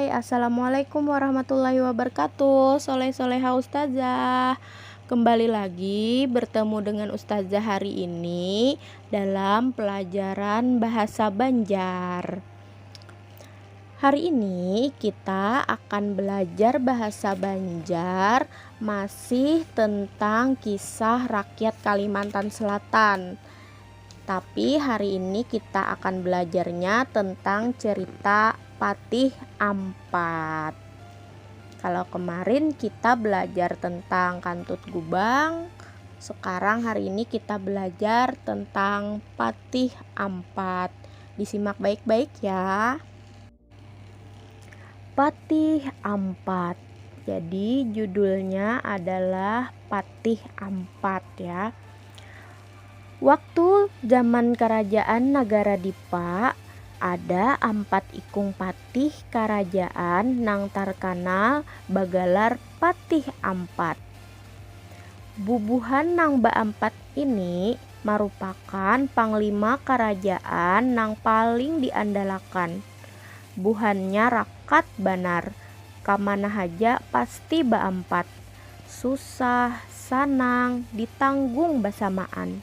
Hai, assalamualaikum warahmatullahi wabarakatuh. Soleha Ustazah. Kembali lagi bertemu dengan Ustazah hari ini dalam pelajaran bahasa Banjar. Hari ini kita akan belajar bahasa Banjar, masih tentang kisah rakyat Kalimantan Selatan. Tapi hari ini kita akan belajarnya tentang cerita Patih Ampat. Kalau kemarin kita belajar tentang Kantut Gubang, sekarang hari ini kita belajar tentang Patih Ampat. Disimak baik-baik ya. Patih Ampat. Jadi judulnya adalah Patih Ampat ya. Waktu zaman kerajaan Nagara Dipa, ada 4 ikung patih kerajaan nang terkenal bagalar Patih Ampat. Bubuhan nang Baampat ini merupakan panglima kerajaan nang paling diandalkan. Buhannya rakat banar, kamana haja pasti Baampat. Susah, sanang, ditanggung bersamaan.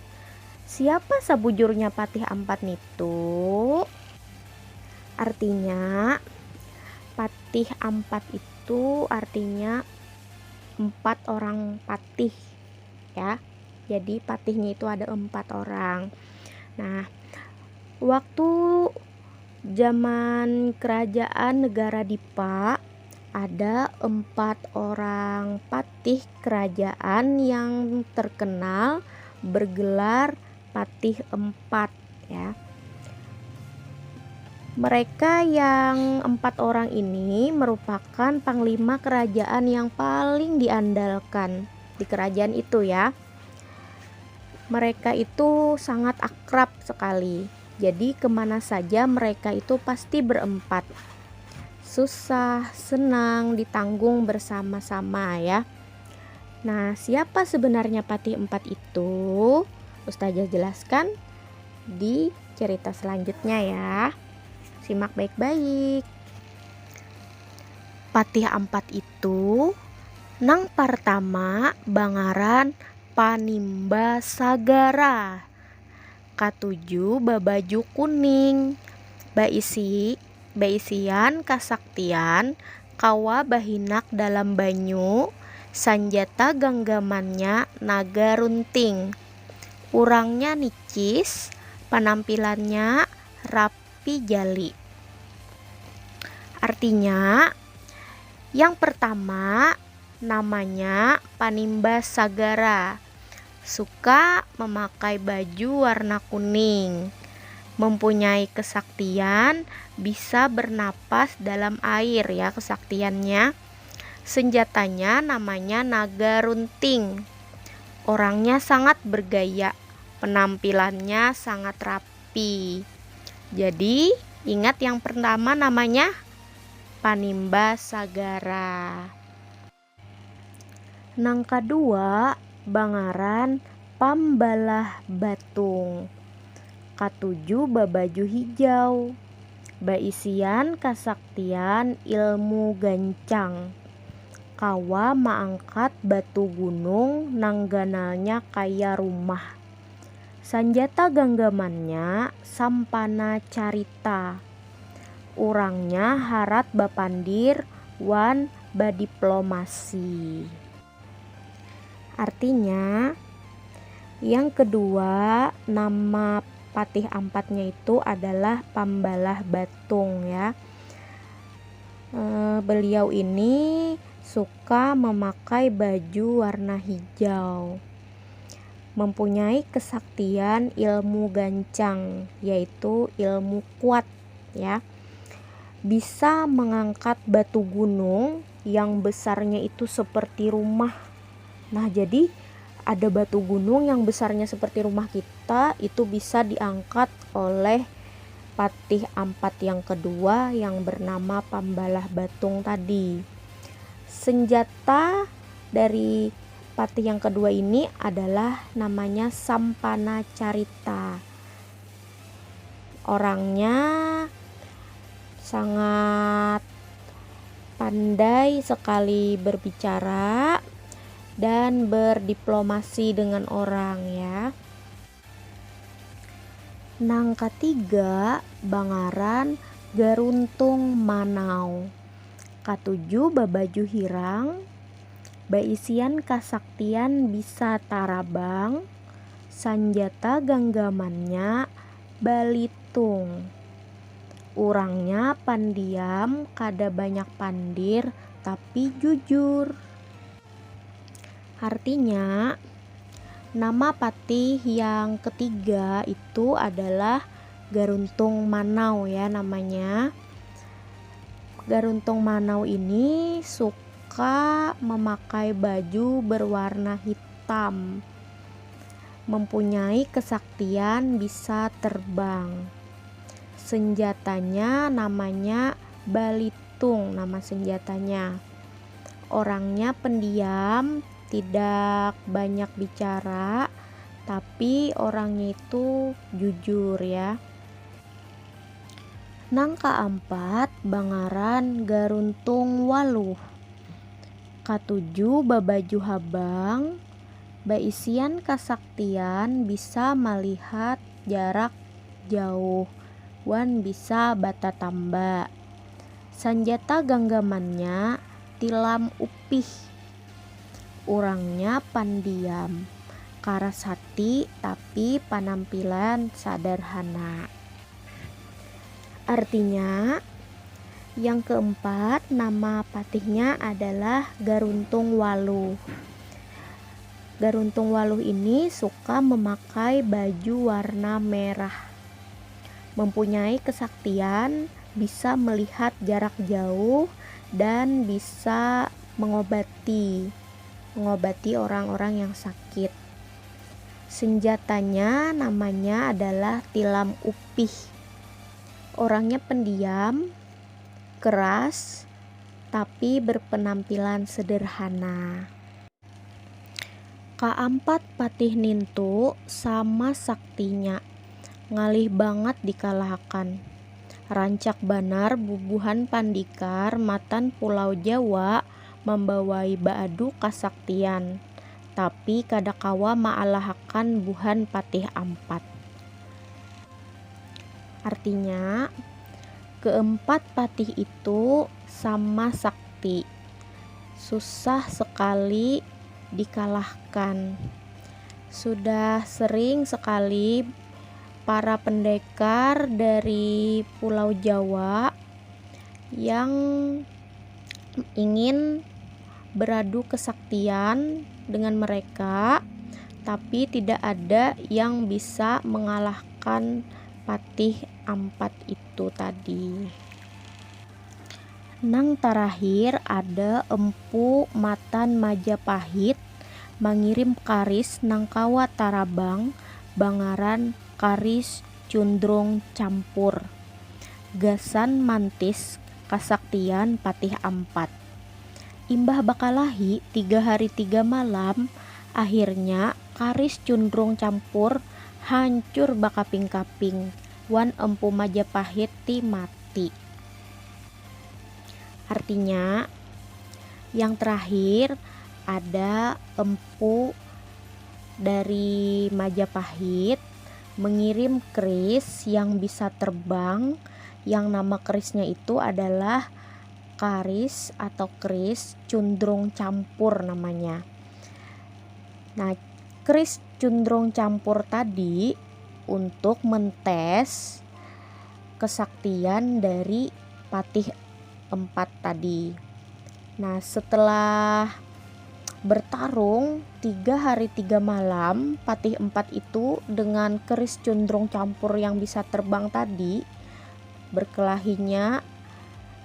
Siapa sebujurnya Patih Ampat itu? Artinya Patih Ampat itu artinya 4 orang patih ya. Jadi patihnya itu ada 4 orang. Nah, waktu zaman kerajaan negara Dipa ada 4 orang patih kerajaan yang terkenal bergelar Patih Empat ya. Mereka yang 4 orang ini merupakan panglima kerajaan yang paling diandalkan di kerajaan itu ya. Mereka itu sangat akrab sekali. Jadi kemana saja mereka itu pasti berempat. Susah, senang, ditanggung bersama-sama ya. Nah, siapa sebenarnya Patih Empat itu? Ustazah jelaskan di cerita selanjutnya ya. Simak baik-baik. Patih Ampat itu nang pertama bangaran Panimba Sagara. Katujuh babaju kuning. Baisian kasaktian kawa bahinak dalam banyu. Sanjata genggamannya naga runting. Urangnya nicis, penampilannya rapi jali. Artinya, yang pertama namanya Panimba Sagara. Suka memakai baju warna kuning. Mempunyai kesaktian, bisa bernapas dalam air ya kesaktiannya. Senjatanya namanya naga runting. Orangnya sangat bergaya, penampilannya sangat rapi. Jadi, ingat yang pertama namanya Panimba Sagara. Nang kedua, bangaran Pambalah Batung. Katujuh babaju hijau. Baisian kasaktian ilmu gancang. Kawa maangkat batu gunung nang ganalnya kaya rumah. Sanjata genggamannya sampana carita. Urangnya harat bapandir wan badiplomasi. Artinya yang kedua nama Patih Ampatnya itu adalah Pambalah Batung ya. Beliau ini suka memakai baju warna hijau. Mempunyai kesaktian ilmu gancang, yaitu ilmu kuat ya. Bisa mengangkat batu gunung yang besarnya itu seperti rumah. Nah, jadi ada batu gunung yang besarnya seperti rumah kita itu bisa diangkat oleh Patih Ampat yang kedua yang bernama Pambalah Batung tadi. Senjata dari patih yang kedua ini adalah namanya sampana carita. Orangnya sangat pandai sekali berbicara dan berdiplomasi dengan orang ya. Nang katiga bangaran garuntung manau. Katujuh babaju hirang, baisian kasaktian bisa tarabang, sanjata ganggamannya balitung. Urangnya pandiam, kada banyak pandir, tapi jujur. Artinya, nama patih yang ketiga itu adalah Garuntung Manau ya namanya. Garuntung Manau ini suka memakai baju berwarna hitam, mempunyai kesaktian bisa terbang. Senjatanya namanya balitung, nama senjatanya. Orangnya pendiam, tidak banyak bicara, tapi orangnya itu jujur ya. Nang kaempat bangaran garuntung waluh. Katujuh babaju habang, baisian kasaktian bisa melihat jarak jauh, wan bisa bata tamba. Sanjata ganggamannya tilam upih. Urangnya pandiam, karas hati tapi penampilan sederhana. Artinya yang keempat nama patihnya adalah Garuntung Waluh. Garuntung Waluh ini suka memakai baju warna merah, mempunyai kesaktian bisa melihat jarak jauh dan bisa mengobati orang-orang yang sakit. Senjatanya namanya adalah tilam upih. Orangnya pendiam, keras, tapi berpenampilan sederhana. Kaempat patih nintu sama saktinya, ngalih banget dikalahkan. Rancak banar bubuhan pandikar matan Pulau Jawa membawai baadu kasaktian, tapi kadakawa maalahakan buhan patih ampat. Artinya keempat patih itu sama sakti, susah sekali dikalahkan. Sudah sering sekali para pendekar dari Pulau Jawa yang ingin beradu kesaktian dengan mereka, tapi tidak ada yang bisa mengalahkan patih ampat itu tadi. Nang terakhir ada Empu Matan Majapahit mengirim karis nang kawa tarabang bangaran karis cundrung campur. Gasan mantis kasaktian patih ampat. Imbah bakalahi 3 hari 3 malam, akhirnya karis cundrung campur hancur bakaping-kaping, wan Empu Majapahit ti mati. Artinya yang terakhir ada empu dari Majapahit mengirim keris yang bisa terbang, yang nama kerisnya itu adalah karis atau keris cundrung campur namanya. Nah, keris cundrung campur tadi untuk mentes kesaktian dari patih empat tadi. Nah, setelah bertarung 3 hari 3 malam, patih empat itu dengan keris cundrung campur yang bisa terbang tadi berkelahinya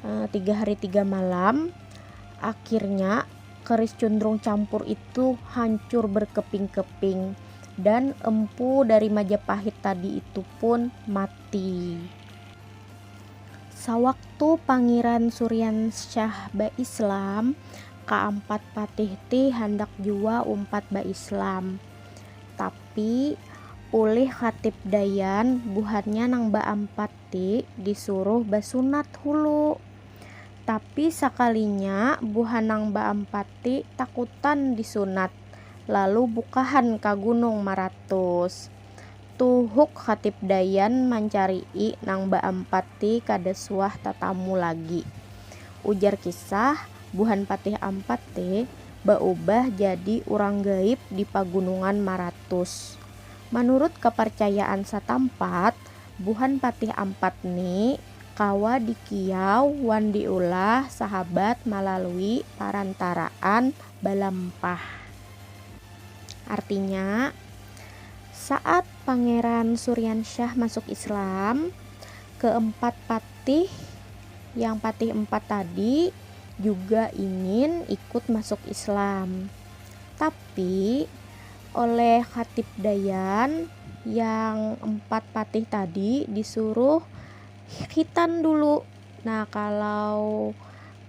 3 hari 3 malam. Akhirnya keris cundrung campur itu hancur berkeping-keping dan empu dari Majapahit tadi itu pun mati. Sawaktu Pangeran Suryansyah ba Islam, kaempat patih ti hendak jua umpat ba Islam. Tapi ulih Khatib Dayan buhannya nang ba empat ti disuruh basunat hulu. Tapi Tapi sakalinya buhanang Baampati takutan disunat, lalu bukahan ka Gunung Maratus. Tuhuk Khatib Dayan mancarii nang Baampati kadesuah tatamu lagi. Ujar kisah, buhan Patih Ampat teh baubah jadi urang gaib di pagunungan Maratus. Menurut kepercayaan satampat, buhan Patih Ampat ni kawa dikiau wan diulah sahabat melalui parantaraan Balempah. Artinya, saat Pangeran Suryansyah masuk Islam, keempat patih yang patih empat tadi juga ingin ikut masuk Islam. Tapi oleh Khatib Dayan yang empat patih tadi disuruh khitan dulu. Nah, kalau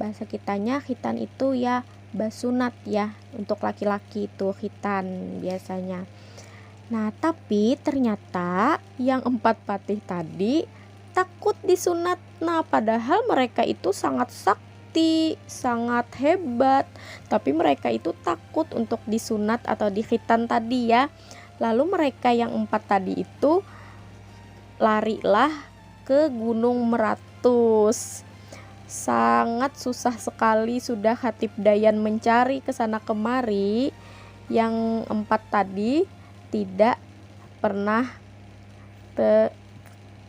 bahasa kitanya khitan itu ya basunat ya, untuk laki-laki itu khitan biasanya. Nah, tapi ternyata yang empat patih tadi takut disunat. Nah, padahal mereka itu sangat sakti, sangat hebat, tapi mereka itu takut untuk disunat atau dikhitan tadi ya. Lalu mereka yang empat tadi itu larilah ke Gunung Meratus. Sangat susah sekali sudah Khatib Dayan mencari ke sana kemari. Yang empat tadi tidak pernah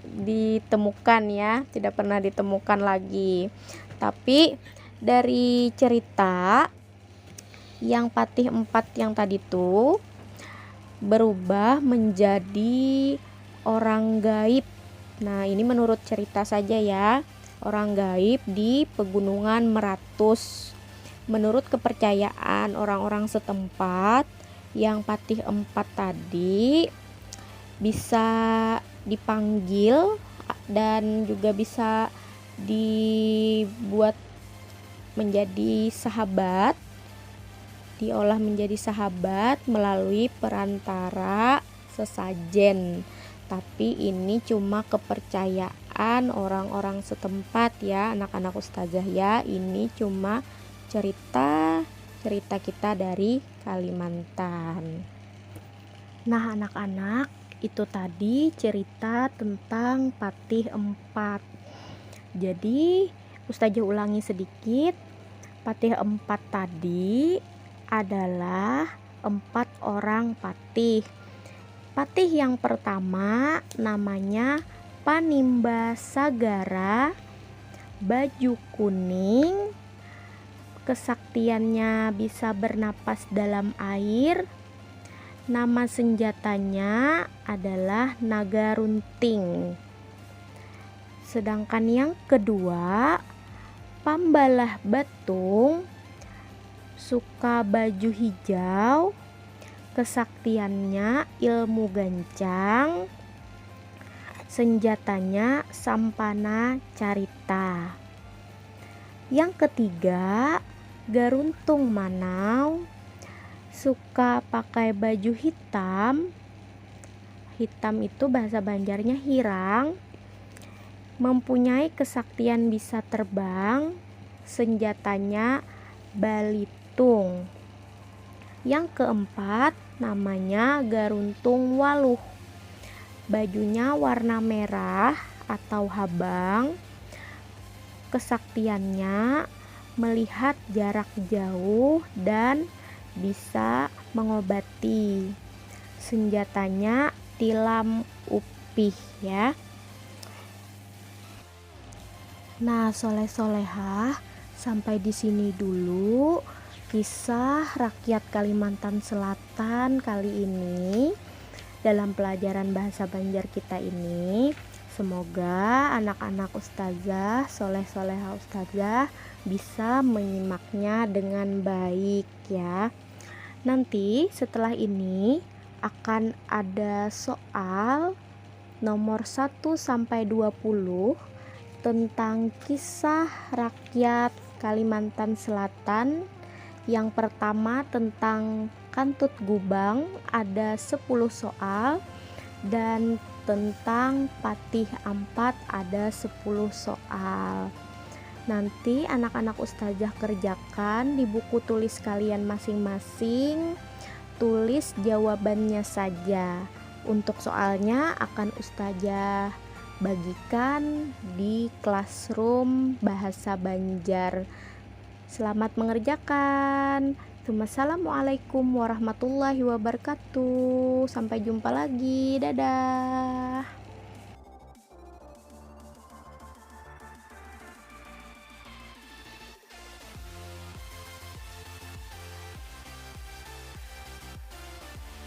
ditemukan ya, tidak pernah ditemukan lagi. Tapi dari cerita yang patih empat yang tadi tuh berubah menjadi orang gaib. Nah, ini menurut cerita saja ya, orang gaib di pegunungan Meratus. Menurut kepercayaan orang-orang setempat, yang patih empat tadi bisa dipanggil dan juga bisa dibuat menjadi sahabat, diolah menjadi sahabat melalui perantara sesajen. Tapi ini cuma kepercayaan orang-orang setempat ya, anak-anak ustazah ya. Ini cuma cerita kita dari Kalimantan. Nah, anak-anak, itu tadi cerita tentang patih empat. Jadi ustazah ulangi sedikit. Patih empat tadi adalah empat orang patih. Patih yang pertama namanya Panimba Sagara, baju kuning, kesaktiannya bisa bernapas dalam air. Nama senjatanya adalah naga runting. Sedangkan yang kedua, Pambalah Batung, suka baju hijau, kesaktiannya ilmu gancang, senjatanya sampana carita. Yang ketiga, Garuntung Manau, suka pakai baju hitam. Hitam itu bahasa Banjarnya hirang, mempunyai kesaktian bisa terbang, senjatanya balitung. Yang keempat namanya Garuntung Waluh, bajunya warna merah atau habang, kesaktiannya melihat jarak jauh dan bisa mengobati, senjatanya tilam upih ya. Nah, soleh-solehah, sampai di sini dulu kisah rakyat Kalimantan Selatan kali ini dalam pelajaran bahasa Banjar kita ini. Semoga anak-anak ustazah, soleh-solehah ustazah bisa menyimaknya dengan baik ya. Nanti setelah ini akan ada soal nomor 1 sampai 20 tentang kisah rakyat Kalimantan Selatan. Yang pertama tentang Kantut Gubang, ada 10 soal, dan tentang Patih Ampat ada 10 soal. Nanti anak-anak ustazah kerjakan di buku tulis kalian masing-masing, tulis jawabannya saja. Untuk soalnya akan ustazah bagikan di Classroom Bahasa Banjar. Selamat mengerjakan. Wassalamualaikum warahmatullahi wabarakatuh. Sampai jumpa lagi. Dadah.